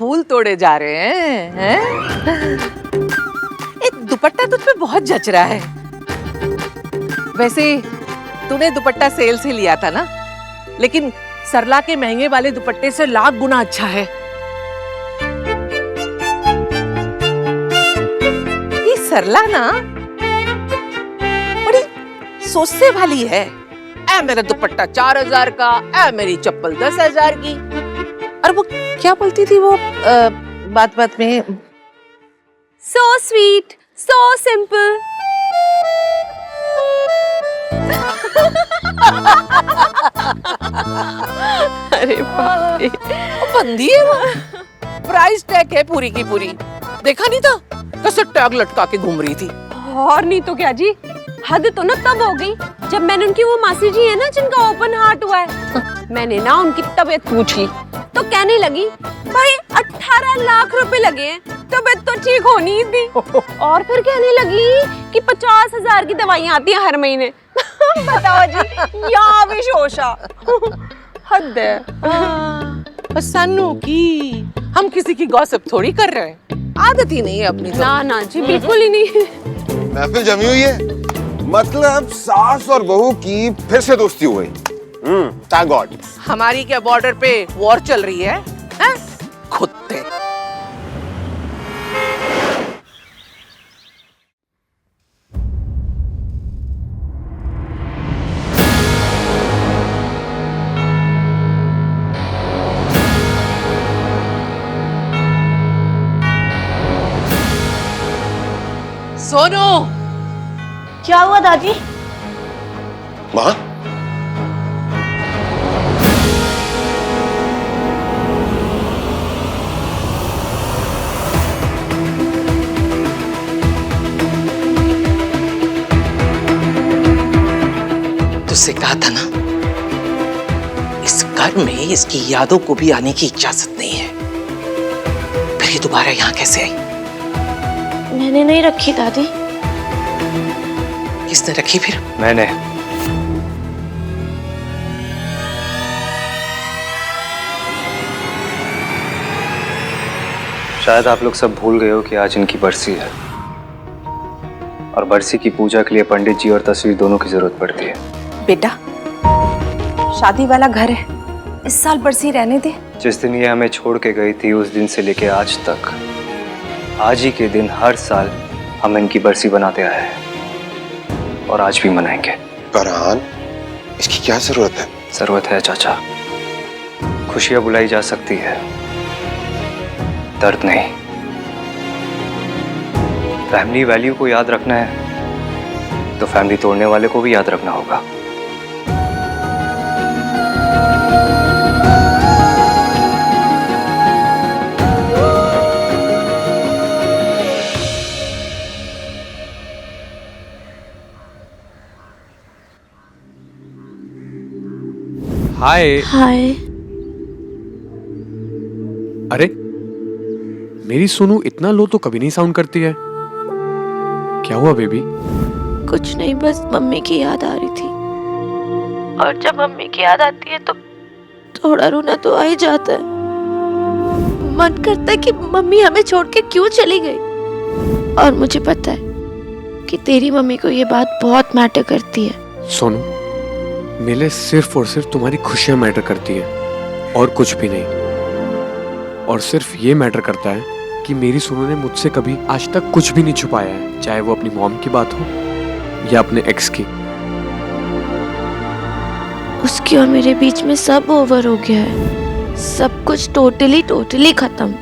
फूल तोड़े जा रहे हैं? एक दुपट्टा तुझ पे बहुत जच रहा है। वैसे तूने दुपट्टा सेल से लिया था ना, लेकिन सरला के महंगे वाले दुपट्टे से लाख गुना अच्छा है। ये सरला ना बड़ी सोचने वाली है। ऐ मेरा दुपट्टा 4000 का, ऐ मेरी चप्पल 10,000 की। और वो क्या बोलती थी वो बात बात में, सो स्वीट, सो सिंपल। अरे बाप रे, बंदी है वो। प्राइस टैग है पूरी की पूरी। देखा नहीं था कैसे टैग लटका के घूम रही थी। और नहीं तो क्या जी, हद तो ना तब हो गई जब मैंने उनकी वो मासी जी है ना जिनका ओपन हार्ट हुआ है, मैंने ना उनकी तबीयत पूछी तो कहने लगी भाई 18 लाख रुपए लगे हैं, तबीयत तो ठीक होनी ही थी। और फिर कहने लगी कि 50,000 की दवाइयां आती हैं हर महीने। बताओ जी, यहाँ भी शोशा। हद है। सन्नू की, हम किसी की गॉसिप थोड़ी कर रहे हैं, आदत ही नहीं है अपनी। ना ना जी, बिल्कुल ही नहीं। महफिल जमी हुई है, मतलब सास और बहू की फिर से दोस्ती हो गई। Thank God. हमारी क्या बॉर्डर पे वॉर चल रही है? कुत्ते। सोनू, क्या हुआ दादी? माँ, तुझसे कहा था ना, इस घर में इसकी यादों को भी आने की इजाजत नहीं है। फिर ये दोबारा यहाँ कैसे आई? मैंने नहीं रखी दादी। किसने रखी फिर? मैंने। शायद आप लोग सब भूल गए हो कि आज इनकी बरसी है, और बरसी की पूजा के लिए पंडित जी और तस्वीर दोनों की जरूरत पड़ती है। बेटा, शादी वाला घर है, इस साल बरसी रहने दे। जिस दिन ये हमें छोड़ के गई थी उस दिन से लेके आज तक, आज ही के दिन हर साल हम इनकी बरसी बनाते आए हैं, और आज भी मनाएंगे। फरहान, इसकी क्या जरूरत है? जरूरत है चाचा। खुशियां बुलाई जा सकती है, दर्द नहीं। फैमिली वैल्यू को याद रखना है तो फैमिली तोड़ने वाले को भी याद रखना होगा। हाय। हाय। अरे मेरी सोनू इतना लो तो कभी नहीं साउंड करती है, क्या हुआ बेबी? कुछ नहीं, बस मम्मी की याद आ रही थी, और जब मम्मी की याद आती है तो थोड़ा रोना तो आ ही जाता है। मन करता है कि मम्मी हमें छोड़ के क्यों चली गई, और मुझे पता है कि तेरी मम्मी को ये बात बहुत मैटर करती है। सोनू, मेरे लिए सिर्फ और सिर्फ तुम्हारी खुशियां मैटर करती है, और कुछ भी नहीं। और सिर्फ ये मैटर करता है कि मेरी सोनू ने मुझसे कभी आज तक कुछ भी नहीं छुपाया है, चाहे वो अपनी मॉम की बात हो या अपने एक्स की। उसकी और मेरे बीच में सब ओवर हो गया है, सब कुछ टोटली खत्म।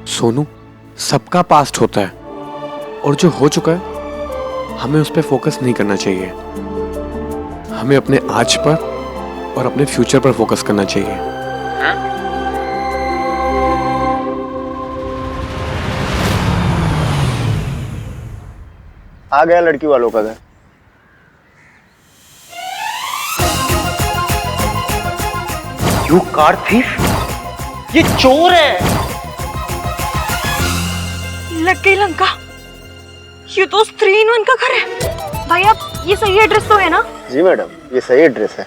सोनू, सबका पास्ट होता है, और जो हो चुका है हमें उस पर फोकस नहीं करना चाहिए। हमें अपने आज पर और अपने फ्यूचर पर फोकस करना चाहिए। आ गया लड़की वालों का घर। यू कार थीफ, ये चोर है। लग गई लंका, ये तो 3-in-1 का घर है। भाई आप ये सही एड्रेस तो है ना? जी मैडम, ये सही एड्रेस है।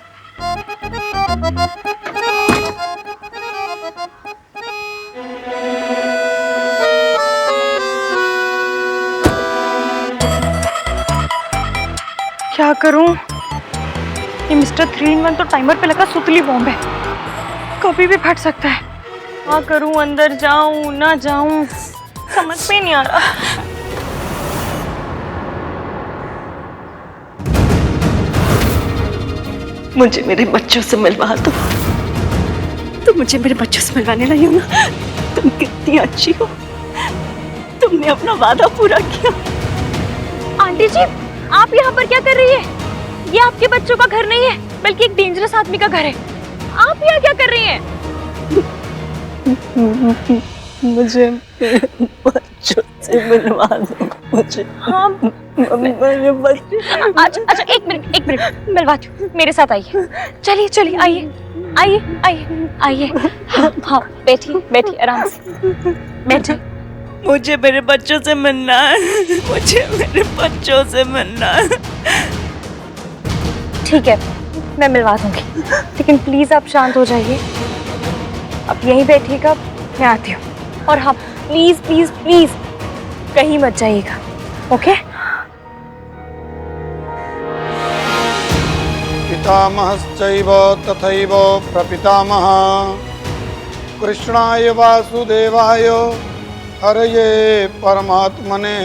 क्या करूं? ये मिस्टर 3-in-1 तो टाइमर पे लगा सुतली बॉम्ब है, कभी भी फट सकता है। क्या करूं, अंदर जाऊं ना जाऊं, समझ में नहीं आ रहा। मुझे मेरे बच्चों से मिलवा दो। तुम मुझे मेरे बच्चों से मिलवाने लाई हो ना? तुम कितनी अच्छी हो, तुमने अपना वादा पूरा किया। आंटी जी, आप यहाँ पर क्या कर रही है? ये आपके बच्चों का घर नहीं है, बल्कि एक डेंजरस आदमी का घर है। आप यहाँ क्या कर रही हैं? मुझे बच्चों से मिलवा दो। मुझे हाँ, मेरे बच्चे। अच्छा एक मिनट मिलवाती हूँ, मेरे साथ आइए। चलिए चलिए, आइए आइए आइए आइए। हाँ हाँ, बैठिए आराम से बैठिए। मुझे मेरे बच्चों से मिलना है, मुझे मेरे बच्चों से मिलना है। ठीक है, मैं मिलवा दूंगी, लेकिन प्लीज आप शांत हो जाइए। आप यहीं बैठिएगा, मैं आती हूँ। और हाँ, प्लीज प्लीज प्लीज कहीं मत जाइएगा, ओके? पितामहश्चैव तथैव प्रपितामह कृष्णाय वासुदेवाय हरये परमात्मने।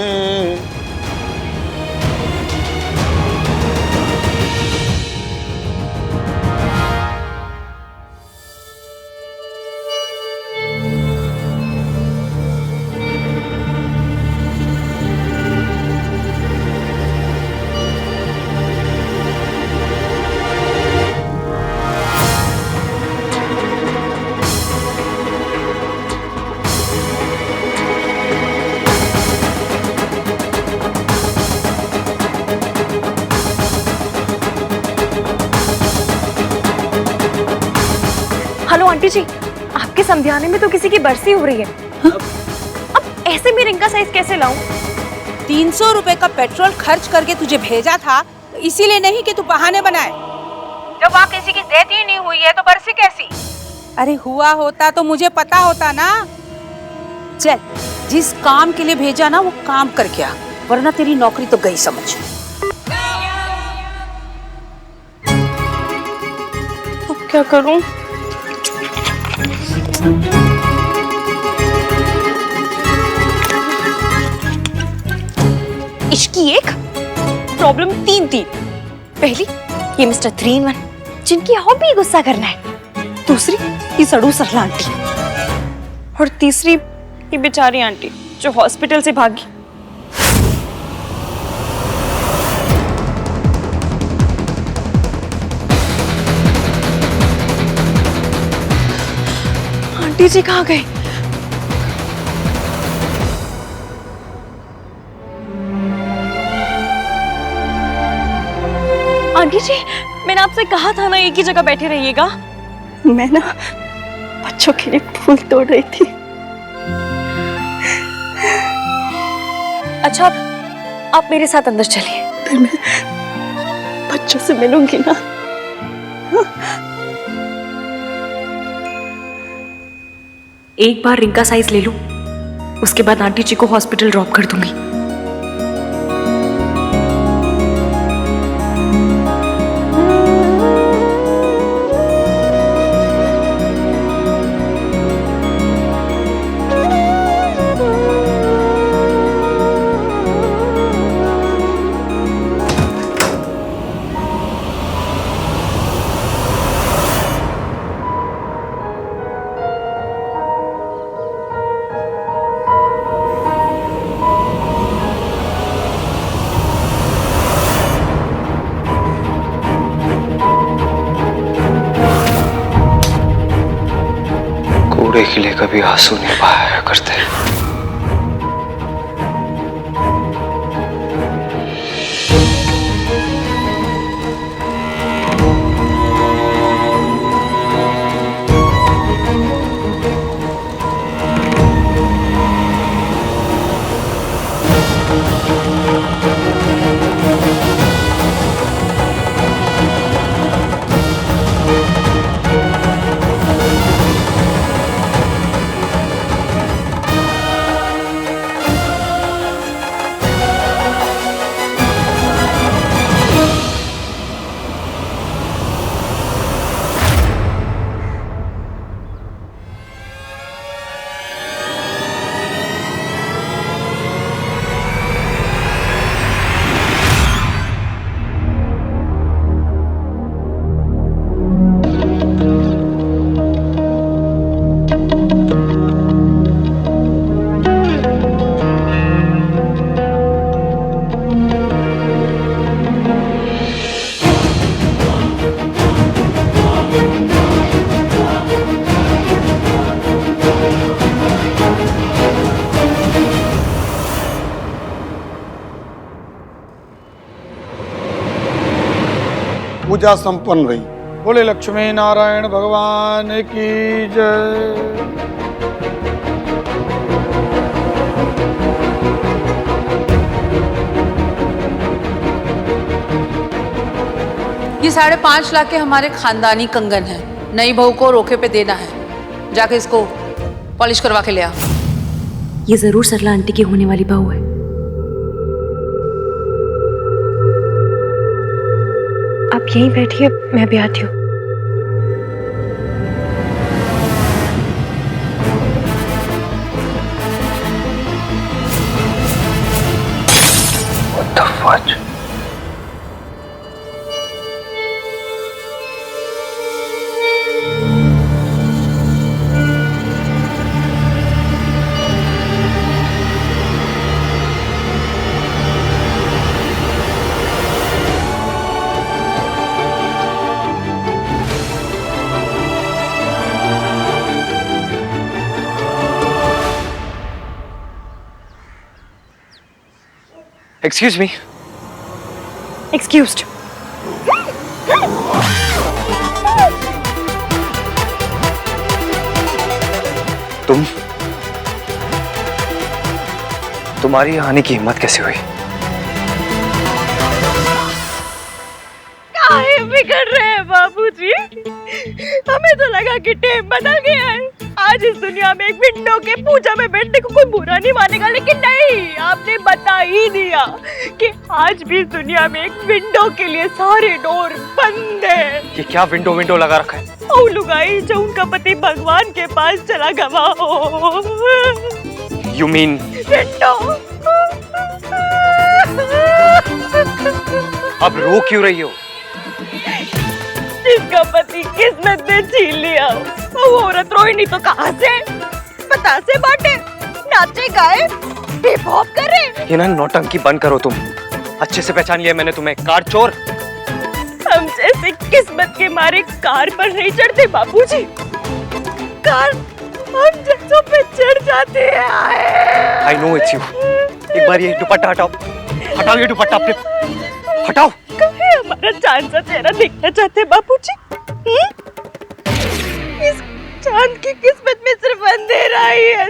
हेलो आंटी जी, आपके समझाने में तो किसी की बरसी हो रही है। अब ऐसे में रिंग का साइज कैसे लाऊं? 300 रुपए का पेट्रोल खर्च करके तुझे भेजा था, इसीलिए नहीं कि तू बहाने बनाए। जब वहाँ किसी की डेथ ही नहीं हुई है तो बरसी कैसी? अरे हुआ होता तो मुझे पता होता ना। चल, जिस काम के लिए भेजा ना वो काम करके आ, वरना तेरी नौकरी तो गई समझ। अब क्या करूं? इश्क की एक प्रॉब्लम तीन थी। पहली, ये मिस्टर 3-in-1 जिनकी हॉबी गुस्सा करना है। दूसरी, ये सड़ू सरला आंटी। और तीसरी, ये बेचारी आंटी जो हॉस्पिटल से भागी। आंटी जी कहाँ गए? आंटी जी, मैंने आपसे कहा था ना एक ही जगह बैठे रहिएगा। मैं ना बच्चों के लिए फूल तोड़ रही थी। अच्छा, आप मेरे साथ अंदर चलिए। फिर मैं बच्चों से मिलूंगी ना। एक बार रिंग का साइज ले लूं, उसके बाद आंटी जी को हॉस्पिटल ड्रॉप कर दूंगी। कूड़े के लिए कभी आंसू नहीं बहाया करते। पूजा संपन्न हुई। बोले लक्ष्मी नारायण भगवान की जय। ये 5.5 लाख के हमारे खानदानी कंगन है, नई बहू को रोके पे देना है। जाके इसको पॉलिश करवा के ले आ। ये जरूर सरला आंटी की होने वाली बहू है। आप यहीं बैठिए, मैं भी आती हूँ। What the fudge? Excuse me. Excused. तुम्हारी यहाँ आने की हिम्मत कैसे हुई? काहे बिगड़ रहे हैं बाबूजी? हमें तो लगा कि टेम बदल गया है। आज इस दुनिया में एक विंडो के पूजा में बैठने को कोई बुरा नहीं मानेगा, लेकिन नहीं, आपने बता ही दिया कि आज भी इस दुनिया में एक विंडो के लिए सारे डोर बंद है। ये क्या विंडो लगा रखा है? ओ लुगाई जो उनका पति भगवान के पास चला गवा हो। You mean? विंडो। अब रो क्यों रही हो? जिसका पति किस्मत ने छीन लिया, वो औरत रोई नहीं तो कहाँ से? बतासे बांटे, नाचे गाए, हिप हॉप करे। ये ना नौटंकी बंद करो तुम। अच्छे से पहचान लिया मैंने तुम्हें, कार चोर। हम जैसे किस्मत के मारे कार पर नहीं चढ़ते बाबूजी। कार हम जैसों पे चढ़ जाते हैं। I know it's you. एक बार ये दुपट्टा हटाओ, हटाओ ये दुपट्टा अपने, हटाओ। कहे हमारा चांद सा चेहरा देखना चाहते हैं बाबूजी? इस चांद की किस्मत में सिर्फ अंधेरा ही है।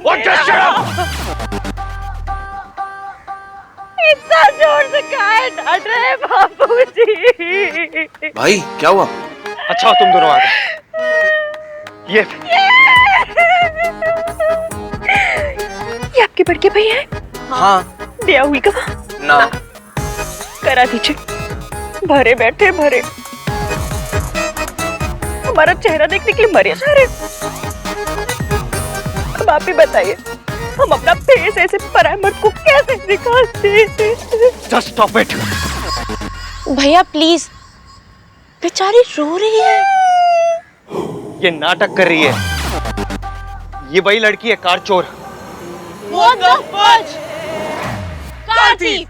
इतना जोर से काहे डांट रहे हैं बाबूजी? भाई क्या हुआ? अच्छा तुम दोनों आ गए। ये आपके बड़के भाई हैं? हाँ। दिया हुई का ना करा दीजिए। भरे बैठे भरे, हमारा चेहरा देखने के लिए मरे जा रहे। अब आप ही बताइए, हम अपना फेस ऐसे पराये मर्द को कैसे दिखाते? Just stop it. भैया प्लीज, बेचारी रो रही है। ये नाटक कर रही है। ये वही लड़की है, कार चोर। What the fudge? Car thief.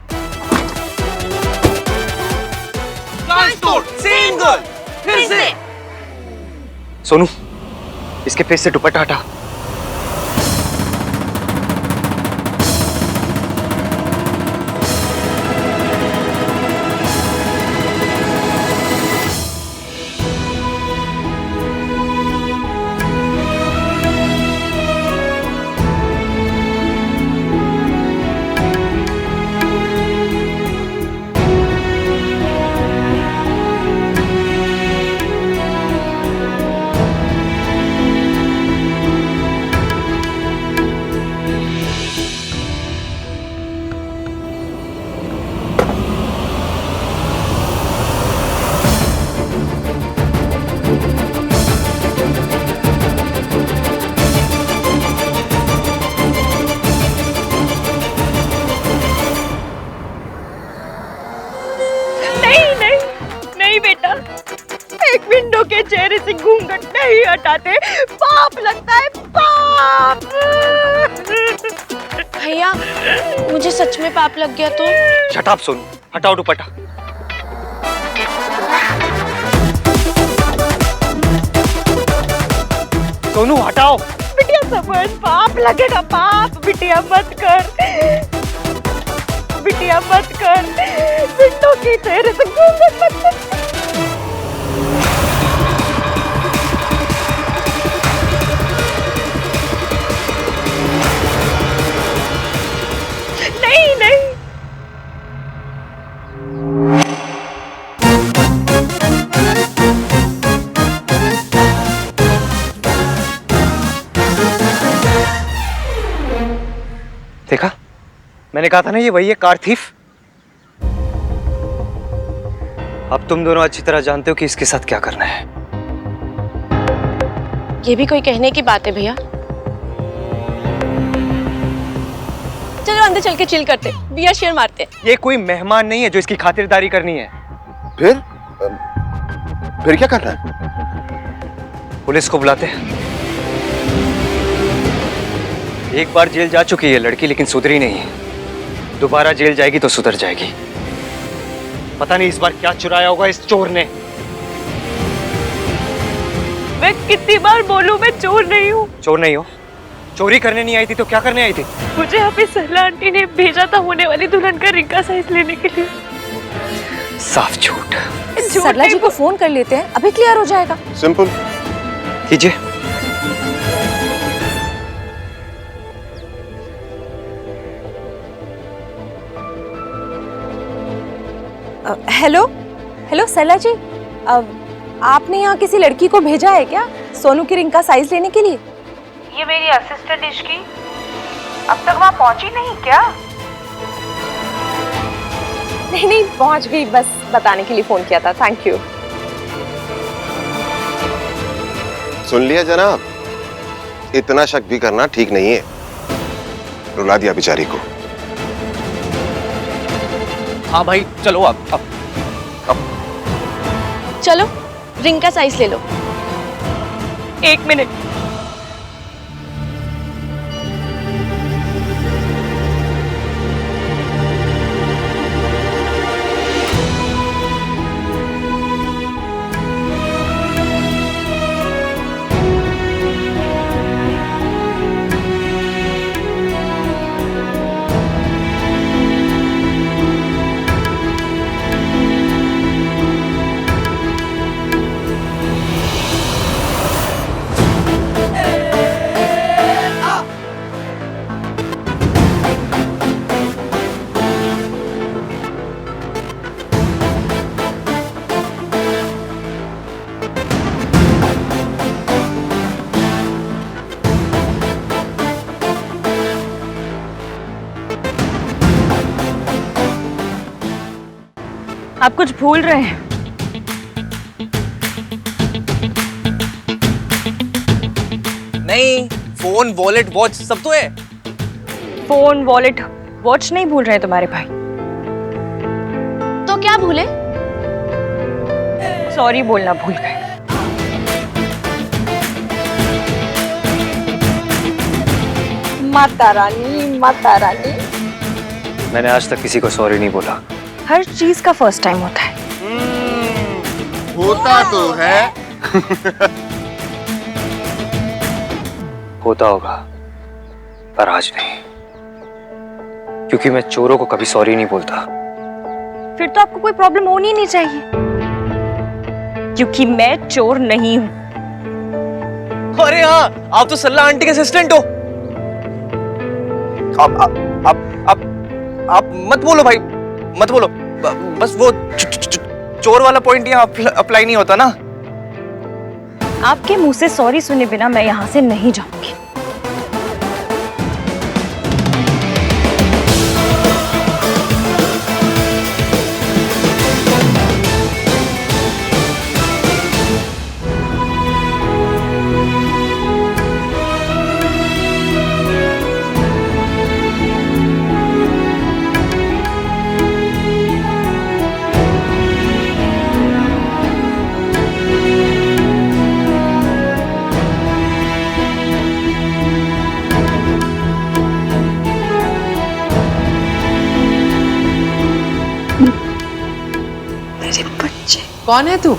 Same girl. फिर से। सोनू, इसके फेस से दुपट्टा हटा। विंडो के चेहरे से घूंघट नहीं हटाते, पाप लगता है, पाप। भैया मुझे सच में पाप लग गया तो? शट अप सोनू, हटाओ दुपट्टा। सोनू हटाओ। बिटिया समझ, पाप लगेगा, पाप। बिटिया मत कर, बिटिया मत कर। विंडो के चेहरे से घूंघट मत कर। मैंने कहा था ना ये वही है कार थीफ। अब तुम दोनों अच्छी तरह जानते हो कि इसके साथ क्या करना है। ये भी कोई कहने की बात है भैया। चलो अंदर चल के चिल करते, बियर शेयर मारते। ये कोई मेहमान नहीं है जो इसकी खातिरदारी करनी है। फिर क्या करना है? पुलिस को बुलाते हैं। एक बार जेल जा चुकी है लड़की, लेकिन सुधरी नहीं है। दोबारा जेल जाएगी तो सुधर जाएगी। पता नहीं इस बार क्या चुराया होगा इस चोर ने। मैं कितनी बार बोलूं मैं चोर नहीं हूँ। चोर नहीं हो? चोरी करने नहीं आई थी तो क्या करने आई थी? मुझे अभी सरला आंटी ने भेजा था होने वाली दुल्हन का रिंग का साइज लेने के लिए। साफ झूठ। सरला जी को फोन कर लेते हैं, अभी क्लियर हो जाएगा। सिंपल कीजिए। हेलो हेलो सरला जी, आपने यहाँ किसी लड़की को भेजा है क्या सोनू की रिंग का साइज लेने के लिए? ये मेरी असिस्टेंट इश्की अब तक वहाँ पहुँची नहीं क्या? नहीं नहीं पहुँच गई, बस बताने के लिए फोन किया था। Thank you. सुन लिया जनाब, इतना शक भी करना ठीक नहीं है। रुला दिया बेचारी को। हाँ भाई चलो अब चलो रिंग का साइज ले लो। 1 मिनट। आप कुछ भूल रहे हैं। नहीं, फोन वॉलेट वॉच सब तो है। फोन वॉलेट वॉच नहीं भूल रहे तुम्हारे भाई। तो क्या भूले? सॉरी बोलना भूल गए। माता रानी माता रानी। मैंने आज तक किसी को सॉरी नहीं बोला। हर चीज का फर्स्ट टाइम होता है। होता तो है। होता होगा पर आज नहीं, क्योंकि मैं चोरों को कभी सॉरी नहीं बोलता। फिर तो आपको कोई प्रॉब्लम होनी ही नहीं चाहिए, क्योंकि मैं चोर नहीं हूं। अरे हाँ, आप तो सल्ला आंटी के असिस्टेंट हो। आप मत बोलो भाई, मत बोलो। बस वो चोर वाला पॉइंट यहाँ अप्लाई नहीं होता ना। आपके मुंह से सॉरी सुने बिना मैं यहाँ से नहीं जाऊंगी। कौन है तू?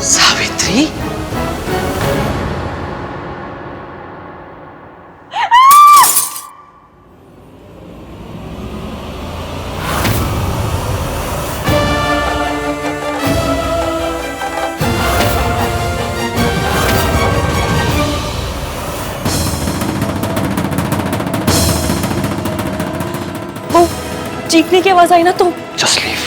सावित्री? चीखने की आवाज आई ना तो जस्ट लीव।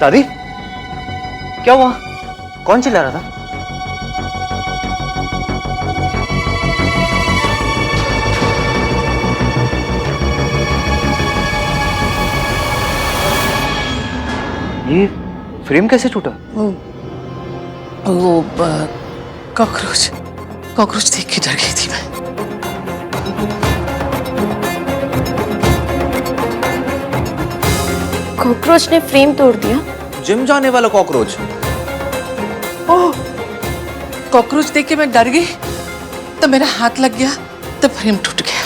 दादी, क्या हुआ? कौन चिल्ला रहा था? ये फ्रेम कैसे टूटा? वो कॉकरोच कॉकरोच देख के डर गई थी मैं। कॉकरोच ने फ्रेम तोड़ दिया। जिम जाने वाला कॉकरोच। ओह, कॉकरोच देख के मैं डर गई तो मेरा हाथ लग गया तो फ्रेम टूट गया।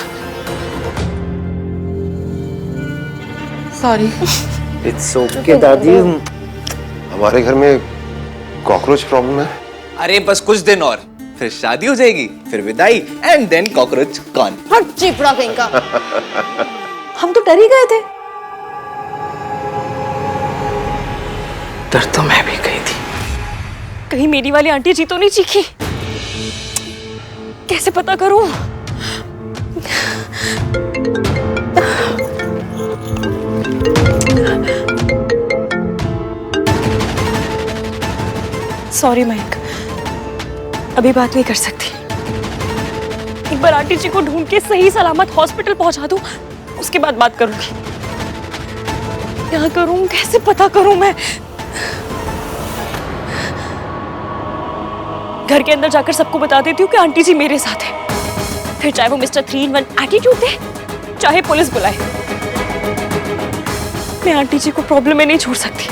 सॉरी। इट्स ओके दादी। हमारे घर में कॉकरोच प्रॉब्लम है। अरे बस कुछ दिन और फिर शादी हो जाएगी, फिर विदाई एंड देन कॉकरोच गॉन। हट चिपड़ा कहीं का। हम तो डर ही गए थे। डर तो मैं भी गई थी। कहीं मेरी वाली आंटी जी तो नहीं चीखी? कैसे पता करूं? सॉरी मयंक, अभी बात नहीं कर सकती। एक बार आंटी जी को ढूंढ के सही सलामत हॉस्पिटल पहुंचा दूं, उसके बाद बात करूंगी। क्या करूं, कैसे पता करूं मैं? घर के अंदर जाकर सबको बता देती हूँ कि आंटी जी मेरे साथ है। फिर चाहे वो मिस्टर 3-in-1 एटीट्यूड दे, चाहे पुलिस बुलाए, मैं आंटी जी को प्रॉब्लम में नहीं छोड़ सकती।